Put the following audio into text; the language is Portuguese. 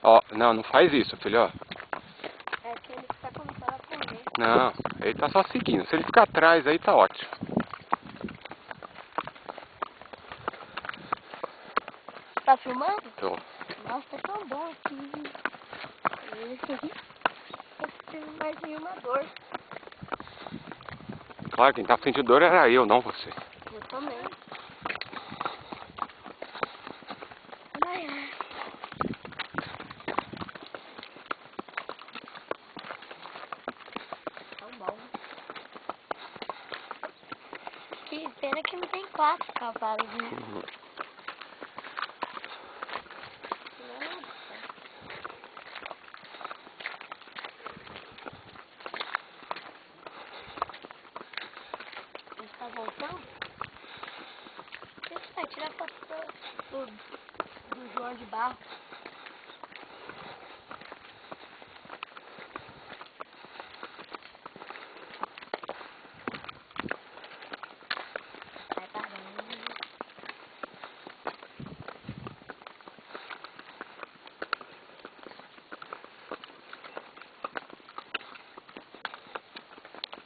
Ó, não, não faz isso, filho, ó. É que ele tá começando a comer. Não, ele tá só seguindo. Se ele ficar atrás aí, tá ótimo. Tá filmando? Tô. Nossa, é tão bom aqui. Eu tive mais nenhuma dor. Claro, quem tá sentindo dor era eu, não você. Eu também. Ai, ai. Tão bom. Que pena que não tem 4 cavalos, né? Ele tá voltando? Deixa eu tirar foto do João de Barro.